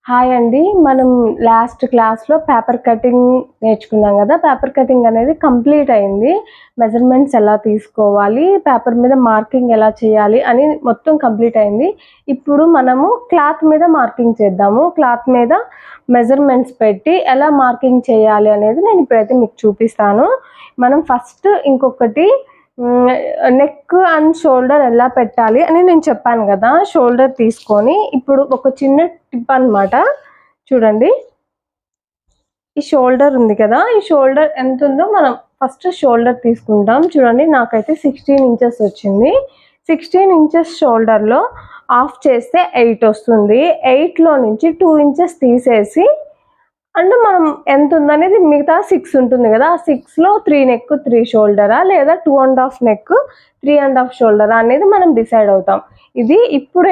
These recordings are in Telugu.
హాయ్ అండి. మనం లాస్ట్ క్లాస్‌లో పేపర్ కటింగ్ నేర్చుకున్నాం గదా! పేపర్ కటింగ్ అనేది కంప్లీట్ అయింది. మెజర్‌మెంట్స్ ఎలా తీసుకోవాలి, పేపర్ మీద మార్కింగ్ ఎలా చేయాలి అని మొత్తం కంప్లీట్ అయింది. ఇప్పుడు మనము క్లాత్ మీద మార్కింగ్ చేద్దాము. క్లాత్ మీద మెజర్‌మెంట్స్ పెట్టి ఎలా మార్కింగ్ చేయాలి అనేది నేను ఇప్పుడైతే మీకు చూపిస్తాను. మనం ఫస్ట్ ఇంకొకటి నెక్ అండ్ షోల్డర్ ఎలా పెట్టాలి అని నేను చెప్పాను గదా! షోల్డర్ తీసుకొని ఇప్పుడు ఒక చిన్న టిప్ అన్నమాట. చూడండి. ఈ షోల్డర్ ఉంది కదా! ఈ షోల్డర్ ఎంతుందో మనం ఫస్ట్ షోల్డర్ తీసుకుంటాం. చూడండి నాకైతే 16 ఇంచెస్ వచ్చింది. 16 ఇంచెస్ షోల్డర్‌లో హాఫ్ చేస్తే 8 వస్తుంది. 8లో నుంచి 2 ఇంచెస్ తీసేసి అంటే మనం ఎంత ఉందనేది మిగతా 6 ఉంటుంది కదా! ఆ 6లో 3 నెక్ 3 షోల్డరా లేదా 2 ½ నెక్ 3 ½ షోల్డరా అనేది మనం డిసైడ్ అవుతాం. ఇది ఇప్పుడు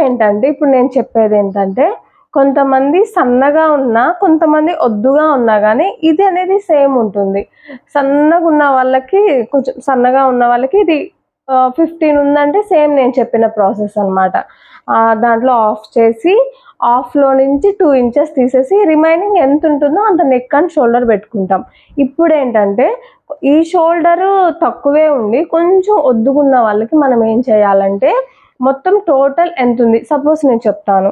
నేను చెప్పేది ఏంటంటే కొంతమంది సన్నగా ఉన్నా, కొంతమంది ఒద్దుగా ఉన్నా గానీ ఇది అనేది సేమ్ ఉంటుంది. సన్నగున్న వాళ్ళకి కొంచెం సన్నగా ఉన్న వాళ్ళకి ఇది 15 ఉందంటే సేమ్ నేను చెప్పిన ప్రాసెస్ అన్నమాట. దాంట్లో ఆఫ్ చేసి హాఫ్‌లో నుంచి 2 ఇంచెస్ తీసేసి రిమైనింగ్ ఎంత ఉంటుందో అంత నెక్ అండ్ షోల్డర్ పెట్టుకుంటాం. ఇప్పుడేంటంటే ఈ షోల్డరు తక్కువే ఉండి కొంచెం ఒద్దుగున్న వాళ్ళకి మనం ఏం చేయాలంటే మొత్తం టోటల్ ఎంతుంది సపోజ్ నేను చెప్తాను.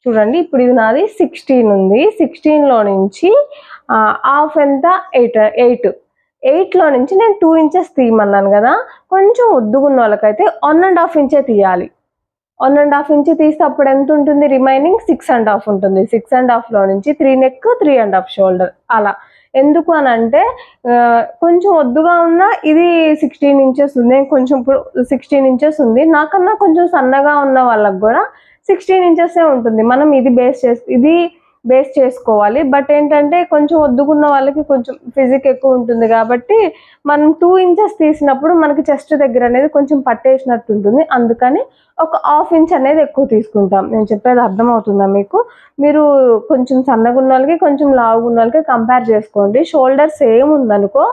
చూడండి ఇప్పుడు ఇది నాది 16 ఉంది. 16లో నుంచి హాఫ్ ఎంత 8 8లో నుంచి నేను 2 ఇంచెస్ తీయమన్నాను గదా! కొంచెం ఒద్దుగున్న వాళ్ళకైతే 1 ½ ఇంచే తీయాలి. 1 ½ ఇంచ్ తీస్తే అప్పుడు ఎంత ఉంటుంది రిమైనింగ్ 6 ½ ఉంటుంది. 6 ½ నుంచి 3 నెక్ 3 ½ షోల్డర్ అలా. ఎందుకు అనంటే కొంచెం ఒద్దుగా ఉన్న ఇది 16 ఇంచెస్ ఉంది. నేను కొంచెం ఇప్పుడు 16 ఇంచెస్ ఉంది. నాకన్నా కొంచెం సన్నగా ఉన్న వాళ్ళకి గూడా 16 ఇంచెసే ఉంటుంది. మనం ఇది బేస్ చేసుకోవాలి. బట్ ఏంటంటే కొంచెం ఒద్దుగున్న వాళ్ళకి కొంచెం ఫిజిక్ ఎక్కువ ఉంటుంది గాబట్టి మనం 2 ఇంచెస్ తీసినప్పుడు మనకి చెస్ట్ దగ్గర అనేది కొంచెం పట్టేసినట్టు ఉంటుంది. అందుకని ఒక హాఫ్ ఇంచ్ అనేది ఎక్కువ తీసుకుంటాం. నేను చెప్పేది అర్థమవుతుందా మీకు? మీరు కొంచెం సన్నగున్నోళ్ళకి, కొంచెం లావుగున్నోళ్ళకి కంపేర్ చేసుకోండి. షోల్డర్ సేమ్ ఉందనుకో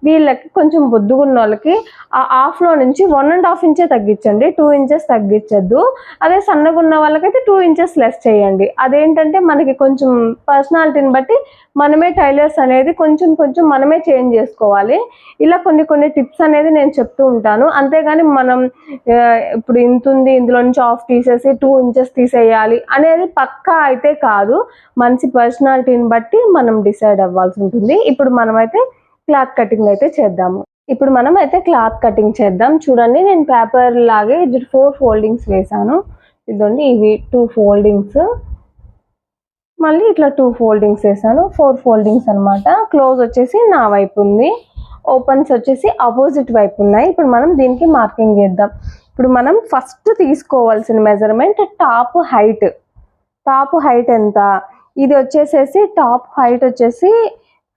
వీళ్ళకి కొంచెం బొద్దుగున్నోళ్ళకి ఆ హాఫ్‌లో నుంచి 1 ½ ఇంచే తగ్గించండి. 2 ఇంచెస్ తగ్గించొద్దు. అదే సన్నగున్న వాళ్ళకైతే 2 ఇంచెస్ లెస్ చేయండి. అదేంటంటే మనకి కొంచెం పర్సనాలిటీని బట్టి మనమే టైలర్స్ అనేది కొంచెం మనమే చేంజ్ చేసుకోవాలి. ఇలా కొన్ని టిప్స్ అనేది నేను చెప్తూ ఉంటాను. అంతేగాని మనం ఇప్పుడు ఇంతుంది ఇందులో నుంచి హాఫ్ తీసేసి 2 ఇంచెస్ తీసేయాలి అనేది పక్కా అయితే కాదు. మనిషి పర్సనాలిటీని బట్టి మనం డిసైడ్ అవ్వాల్సి ఉంటుంది. ఇప్పుడు మనమైతే క్లాత్ కటింగ్ అయితే చేద్దాము. ఇప్పుడు మనమైతే క్లాత్ కటింగ్ చేద్దాం. చూడండి నేను పేపర్ లాగే 4 ఫోల్డింగ్స్ వేశాను. ఇదిగోండి ఇవి 2 ఫోల్డింగ్స్. మళ్ళీ ఇట్లా 2 ఫోల్డింగ్స్ వేసాను. 4 ఫోల్డింగ్స్ అన్నమాట. క్లోజ్ వచ్చేసి నా వైపు ఉంది. ఓపెన్స్ వచ్చేసి అపోజిట్ వైపు ఉన్నాయి. ఇప్పుడు మనం దీనికి మార్కింగ్ చేద్దాం. ఇప్పుడు మనం ఫస్ట్ తీసుకోవాల్సిన measurement top height. Top height ఎంత? ఇది వచ్చేసేసి టాప్ హైట్ వచ్చేసి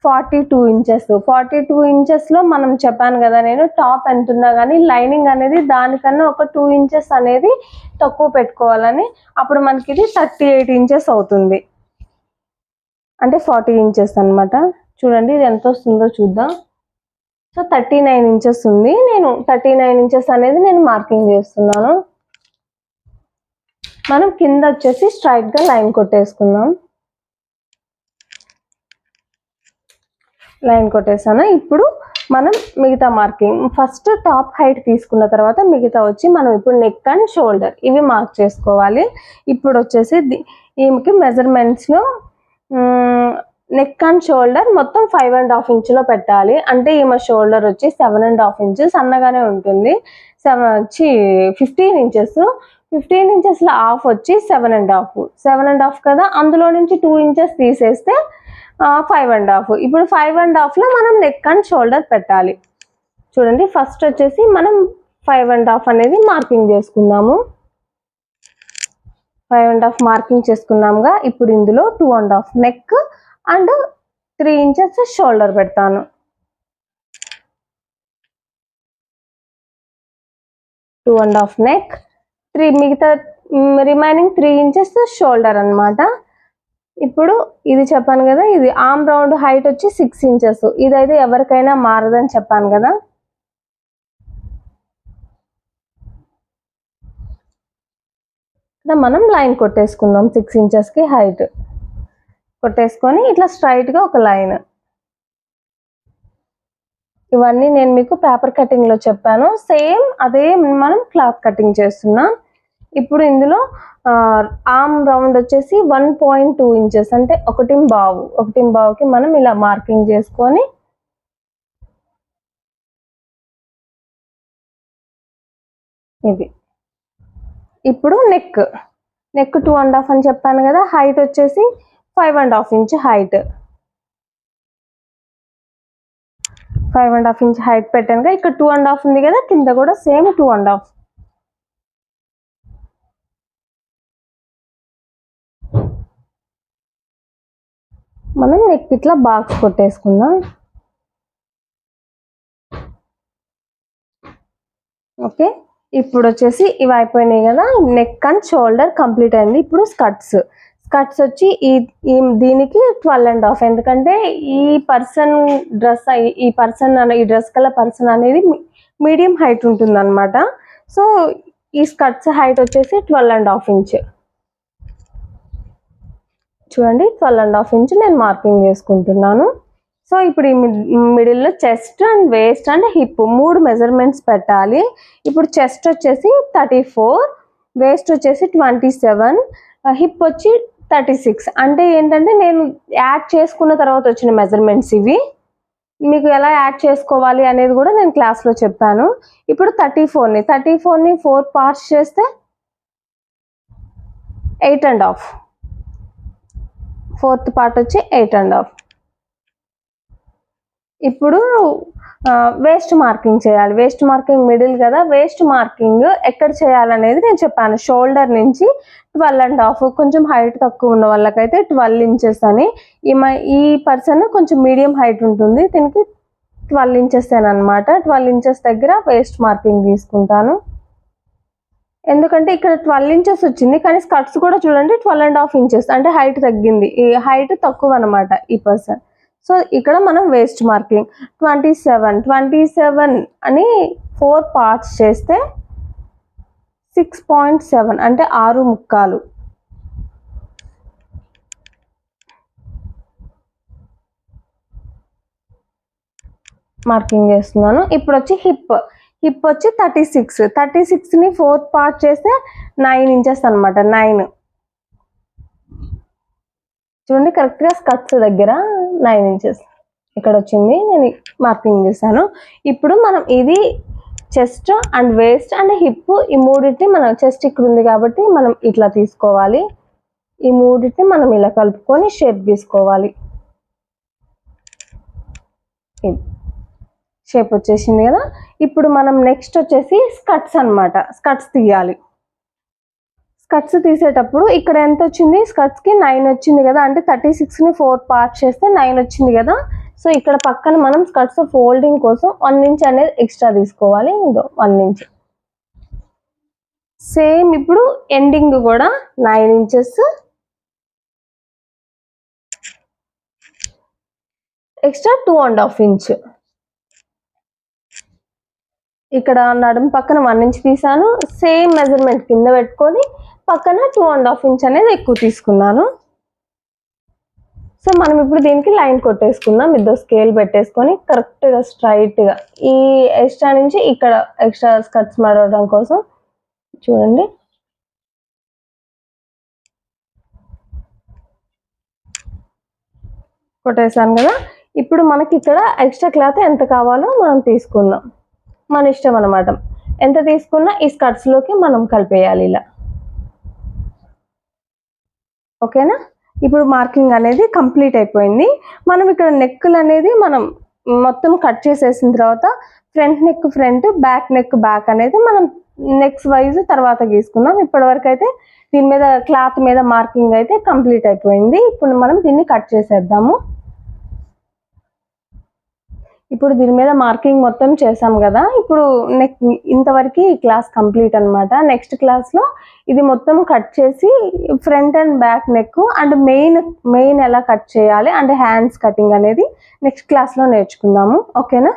42 ఇంచెస్. 42 ఇంచెస్‌లో మనం చెప్పాను కదా నేను టాప్ ఎంతున్నా గానీ లైనింగ్ అనేది దానికన్నా ఒక 2 ఇంచెస్ అనేది తక్కువ పెట్టుకోవాలని. అప్పుడు మనకిది 38 ఇంచెస్ అవుతుంది. అంటే 40 ఇంచెస్ అన్నమాట. చూడండి ఇది ఎంత వస్తుందో చూద్దాం. సో 39 ఇంచెస్ ఉంది. నేను 39 ఇంచెస్ అనేది నేను మార్కింగ్ చేస్తున్నాను. మనం కింద వచ్చేసి స్ట్రైట్‌గా లైన్ కొట్టేసుకుందాం. లైన్ కొట్టేసాను. ఇప్పుడు మనం మిగతా మార్కింగ్ ఫస్ట్ టాప్ హైట్ తీసుకున్న తర్వాత మిగతా వచ్చి మనం ఇప్పుడు నెక్ అండ్ షోల్డర్ ఇవి మార్క్ చేసుకోవాలి. ఇప్పుడు వచ్చేసి ఈమెకి మెజర్మెంట్స్‌లో నెక్ అండ్ షోల్డర్ మొత్తం 5 ½ ఇంచ్‌లో పెట్టాలి. అంటే ఈమె షోల్డర్ వచ్చి 7 ½ ఇంచ్ సన్నగానే ఉంటుంది. 15 ఇంచెస్. 15 ఇంచెస్‌లో హాఫ్ వచ్చి 7 ½ 7 ½ కదా! అందులో నుంచి 2 ఇంచెస్ తీసేస్తే 5 ½ ఇప్పుడు 5 ½ మనం నెక్ అండ్ షోల్డర్ పెట్టాలి. చూడండి ఫస్ట్ వచ్చేసి మనం 5 ½ అనేది మార్కింగ్ చేసుకుందాము. 5 ½ మార్కింగ్ చేసుకున్నాముగా. ఇప్పుడు ఇందులో 2 ½ నెక్ అండ్ 3 ఇంచెస్ షోల్డర్ పెడతాను. 2 ½ నెక్, మిగతా రిమైనింగ్ 3 ఇంచెస్ షోల్డర్ అన్నమాట. ఇప్పుడు ఇది చెప్పాను కదా ఇది ఆర్మ్ రౌండ్ హైట్ వచ్చి 6 ఇంచెస్. ఇదైతే ఎవరికైనా మారదని చెప్పాను కదా. మనం లైన్ కొట్టేసుకుందాం 6 ఇంచెస్‌కి హైట్. కొట్టేసుకొని ఇట్లా స్ట్రైట్గా ఒక లైన్. ఇవన్నీ నేను మీకు పేపర్ కటింగ్లో చెప్పాను. సేమ్ అదే మనం క్లాత్ కటింగ్ చేస్తున్నాం. ఇప్పుడు ఇందులో ఆర్మ్ రౌండ్ వచ్చేసి 1.2 ఇంచెస్ అంటే 1.5కి మనం ఇలా మార్కింగ్ చేసుకొని ఇది. ఇప్పుడు నెక్ 2.5 అని చెప్పాను కదా. హైట్ వచ్చేసి 5.5 ఇంచ్ హైట్. 5.5 ఇంచ్ హైట్ పెట్టాను కదా. ఇక్కడ 2.5 ఉంది కదా, కింద కూడా సేమ్ 2.5. మనం నెక్ ఇట్లా బాక్స్ కొట్టేసుకుందాం. ఓకే, ఇప్పుడు వచ్చేసి ఇవి అయిపోయినాయి కదా. నెక్ అండ్ షోల్డర్ కంప్లీట్ అయింది. ఇప్పుడు స్కర్ట్స్ వచ్చి దీనికి 12.5. ఎందుకంటే ఈ పర్సన్ డ్రెస్ ఈ డ్రెస్ కలర్ పర్సన్ అనేది మీడియం హైట్ ఉంటుంది అనమాట. సో ఈ స్కర్ట్స్ హైట్ వచ్చేసి 12.5 ఇంచ్. చూడండి, 12.5 ఇంచ్ నేను మార్కింగ్ చేసుకుంటున్నాను. సో ఇప్పుడు ఈ మిడిల్లో chest and waste and hip 3 measurements పెట్టాలి. ఇప్పుడు చెస్ట్ వచ్చేసి 34, వేస్ట్ వచ్చేసి 27, హిప్ వచ్చి 36. అంటే ఏంటంటే నేను యాడ్ చేసుకున్న తర్వాత వచ్చిన మెజర్మెంట్స్ ఇవి. మీకు ఎలా యాడ్ చేసుకోవాలి అనేది కూడా నేను క్లాస్లో చెప్పాను. ఇప్పుడు 34ని 4 పార్ట్స్ చేస్తే 8.5. 4th పార్ట్ వచ్చి 8.5. ఇప్పుడు వేస్ట్ మార్కింగ్ చేయాలి. వేస్ట్ మార్కింగ్ మిడిల్ కదా. వేస్ట్ మార్కింగ్ ఎక్కడ చేయాలనేది నేను చెప్పాను. షోల్డర్ నుంచి 12.5. కొంచెం హైట్ తక్కువ ఉన్న వాళ్ళకైతే 12 ఇంచెస్ అని. ఈ పర్సన్ కొంచెం మీడియం హైట్ ఉంటుంది, దీనికి 12 ఇంచెస్ అనమాట. 12 ఇంచెస్ దగ్గర వేస్ట్ మార్కింగ్ తీసుకుంటాను. ఎందుకంటే ఇక్కడ 12 ఇంచెస్ వచ్చింది, కానీ స్కర్ట్స్ కూడా చూడండి 12.5 ఇంచెస్ అంటే హైట్ తగ్గింది. ఈ హైట్ తక్కువ అనమాట ఈ పర్సన్. సో ఇక్కడ మనం వేస్ట్ మార్కింగ్ 27 అని 4 పార్ట్స్ చేస్తే 6.7 అంటే 6.75 మార్కింగ్ చేస్తున్నాను. ఇప్పుడు వచ్చి హిప్ వచ్చి 36ని 4th పార్ట్ చేస్తే 9 ఇంచెస్ అనమాట. 9 చూడండి, కరెక్ట్గా స్కర్ట్స్ దగ్గర 9 ఇంచెస్ ఇక్కడ వచ్చింది. నేను మార్కింగ్ చేశాను. ఇప్పుడు మనం ఇది chest and waste and hip ఈ మూడింటిని మనం, చెస్ట్ ఇక్కడ ఉంది కాబట్టి మనం ఇట్లా తీసుకోవాలి. ఈ మూడింటిని మనం ఇలా కలుపుకొని షేప్ తీసుకోవాలి. ఇది షేప్ వచ్చేసింది కదా. ఇప్పుడు మనం నెక్స్ట్ వచ్చేసి స్కర్ట్స్ అనమాట. స్కర్ట్స్ తీయాలి. స్కర్ట్స్ తీసేటప్పుడు ఇక్కడ ఎంత వచ్చింది, స్కర్ట్స్కి 9 వచ్చింది కదా. అంటే 36ని 4 పార్ట్స్ చేస్తే 9 వచ్చింది కదా. సో ఇక్కడ పక్కన మనం స్కర్ట్స్ ఫోల్డింగ్ కోసం 1 ఇంచ్ అనేది ఎక్స్ట్రా తీసుకోవాలి. 1 ఇంచ్. సేమ్ ఇప్పుడు ఎండింగ్ కూడా 9 ఇంచెస్ ఎక్స్ట్రా 2.5 ఇంచ్. ఇక్కడ నడుము పక్కన 1 ఇంచ్ తీసాను. సేమ్ మెజర్మెంట్ కింద పెట్టుకొని పక్కన 2.5 ఇంచ్ అనేది ఎక్కువ తీసుకున్నాను. సో మనం ఇప్పుడు దీనికి లైన్ కొట్టేసుకుందాం. ఇద్దరు స్కేల్ పెట్టేసుకొని కరెక్ట్గా స్ట్రైట్గా ఈ ఎక్స్ట్రా నుంచి ఇక్కడ ఎక్స్ట్రా స్కర్ట్స్ మడవడం కోసం చూడండి. కొట్టేసాను కదా. ఇప్పుడు మనకి ఇక్కడ ఎక్స్ట్రా క్లాత్ ఎంత కావాలో మనం తీసుకుందాం. మన ఇష్టం అనమాట. ఎంత తీసుకున్నా ఈ స్కర్ట్స్లోకి మనం కలిపేయాలి ఇలా. ఓకేనా. ఇప్పుడు మార్కింగ్ అనేది కంప్లీట్ అయిపోయింది. మనం ఇక్కడ నెక్కులు అనేది మనం మొత్తం కట్ చేసేసిన తర్వాత front neck front, back neck back అనేది మనం నెక్స్ట్ వైజ్ తర్వాత గీసుకుందాం. ఇప్పటివరకు అయితే దీని మీద క్లాత్ మీద మార్కింగ్ అయితే కంప్లీట్ అయిపోయింది. ఇప్పుడు మనం దీన్ని కట్ చేసేద్దాము. ఇప్పుడు దీని మీద మార్కింగ్ మొత్తం చేసాం కదా. ఇప్పుడు ఇంతవరకు ఈ క్లాస్ కంప్లీట్ అనమాట. నెక్స్ట్ క్లాస్లో ఇది మొత్తం కట్ చేసి front and back neck and main ఎలా కట్ చేయాలి అండ్ హ్యాండ్స్ కటింగ్ అనేది నెక్స్ట్ క్లాస్లో నేర్చుకుందాము. ఓకేనా.